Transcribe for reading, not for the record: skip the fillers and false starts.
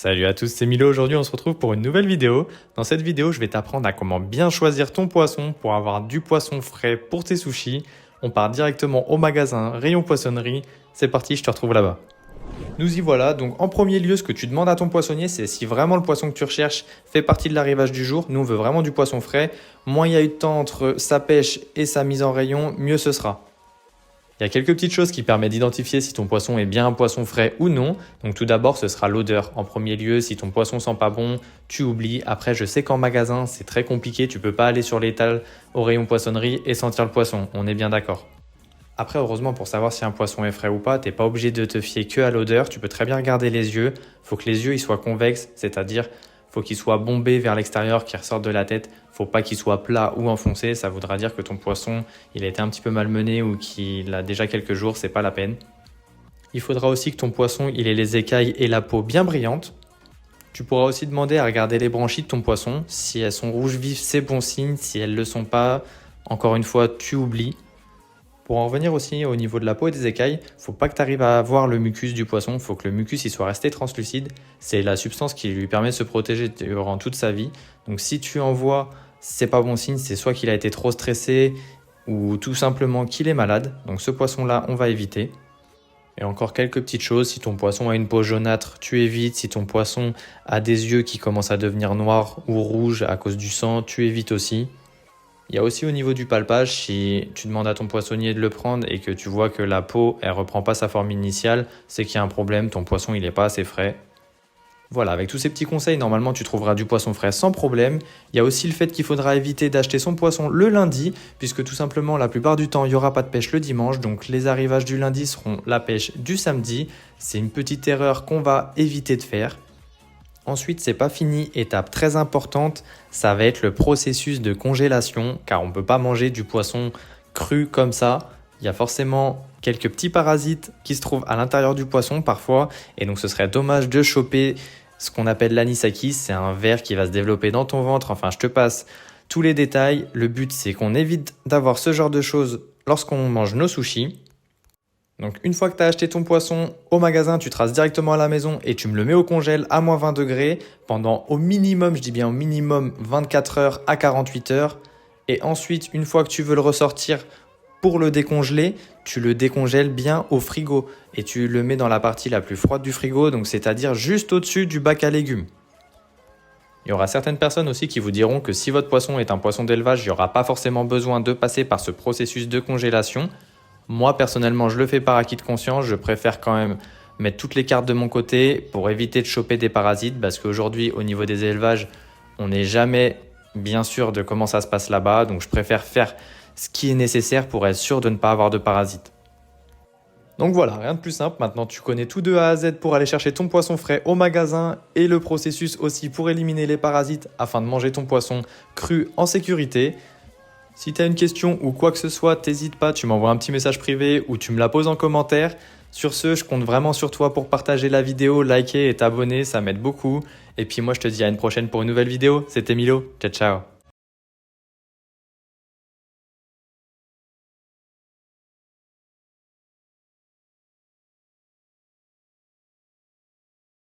Salut à tous, c'est Milo. Aujourd'hui on se retrouve pour une nouvelle vidéo. Dans cette vidéo je vais t'apprendre à comment bien choisir ton poisson pour avoir du poisson frais pour tes sushis. On part directement au magasin, rayon poissonnerie. C'est parti, je te retrouve là-bas. Nous y voilà, donc en premier lieu ce que tu demandes à ton poissonnier c'est si vraiment le poisson que tu recherches fait partie de l'arrivage du jour. Nous on veut vraiment du poisson frais. Moins il y a eu de temps entre sa pêche et sa mise en rayon, mieux ce sera. Il y a quelques petites choses qui permettent d'identifier si ton poisson est bien un poisson frais ou non. Donc tout d'abord, ce sera l'odeur. En premier lieu, si ton poisson sent pas bon, tu oublies. Après, je sais qu'en magasin, c'est très compliqué. Tu peux pas aller sur l'étal au rayon poissonnerie et sentir le poisson. On est bien d'accord. Après, heureusement, pour savoir si un poisson est frais ou pas, t'es pas obligé de te fier que à l'odeur. Tu peux très bien regarder les yeux. Faut que les yeux ils soient convexes, c'est-à-dire faut qu'ils soient bombés vers l'extérieur, qu'ils ressortent de la tête. Faut pas qu'il soit plat ou enfoncé. Ça voudra dire que ton poisson, il a été un petit peu malmené ou qu'il a déjà quelques jours. C'est pas la peine. Il faudra aussi que ton poisson, il ait les écailles et la peau bien brillantes. Tu pourras aussi demander à regarder les branchies de ton poisson. Si elles sont rouges vives, c'est bon signe. Si elles le sont pas, encore une fois, tu oublies. Pour en revenir aussi au niveau de la peau et des écailles, faut pas que tu arrives à voir le mucus du poisson, faut que le mucus il soit resté translucide. C'est la substance qui lui permet de se protéger durant toute sa vie. Donc si tu en vois, c'est pas bon signe, c'est soit qu'il a été trop stressé ou tout simplement qu'il est malade. Donc ce poisson-là, on va éviter. Et encore quelques petites choses, si ton poisson a une peau jaunâtre, tu évites. Si ton poisson a des yeux qui commencent à devenir noirs ou rouges à cause du sang, tu évites aussi. Il y a aussi au niveau du palpage, si tu demandes à ton poissonnier de le prendre et que tu vois que la peau elle reprend pas sa forme initiale, c'est qu'il y a un problème, ton poisson il est pas assez frais. Voilà, avec tous ces petits conseils, normalement tu trouveras du poisson frais sans problème. Il y a aussi le fait qu'il faudra éviter d'acheter son poisson le lundi, puisque tout simplement la plupart du temps il n'y aura pas de pêche le dimanche, donc les arrivages du lundi seront la pêche du samedi. C'est une petite erreur qu'on va éviter de faire. Ensuite, c'est pas fini, étape très importante, ça va être le processus de congélation, car on ne peut pas manger du poisson cru comme ça. Il y a forcément quelques petits parasites qui se trouvent à l'intérieur du poisson parfois, et donc ce serait dommage de choper ce qu'on appelle l'anisakis, c'est un ver qui va se développer dans ton ventre. Enfin, je te passe tous les détails. Le but, c'est qu'on évite d'avoir ce genre de choses lorsqu'on mange nos sushis. Donc une fois que tu as acheté ton poisson au magasin, tu traces directement à la maison et tu me le mets au congèle à moins 20 degrés pendant au minimum, je dis bien au minimum 24 heures à 48 heures. Et ensuite, une fois que tu veux le ressortir pour le décongeler, tu le décongèles bien au frigo et tu le mets dans la partie la plus froide du frigo, donc c'est-à-dire juste au-dessus du bac à légumes. Il y aura certaines personnes aussi qui vous diront que si votre poisson est un poisson d'élevage, il n'y aura pas forcément besoin de passer par ce processus de congélation. Moi, personnellement, je le fais par acquis de conscience. Je préfère quand même mettre toutes les cartes de mon côté pour éviter de choper des parasites parce qu'aujourd'hui, au niveau des élevages, on n'est jamais bien sûr de comment ça se passe là-bas. Donc, je préfère faire ce qui est nécessaire pour être sûr de ne pas avoir de parasites. Donc voilà, rien de plus simple. Maintenant, tu connais tout de A à Z pour aller chercher ton poisson frais au magasin et le processus aussi pour éliminer les parasites afin de manger ton poisson cru en sécurité. Si tu as une question ou quoi que ce soit, t'hésites pas, tu m'envoies un petit message privé ou tu me la poses en commentaire. Sur ce, je compte vraiment sur toi pour partager la vidéo, liker et t'abonner, ça m'aide beaucoup. Et puis moi, je te dis à une prochaine pour une nouvelle vidéo. C'était Milo, ciao ciao.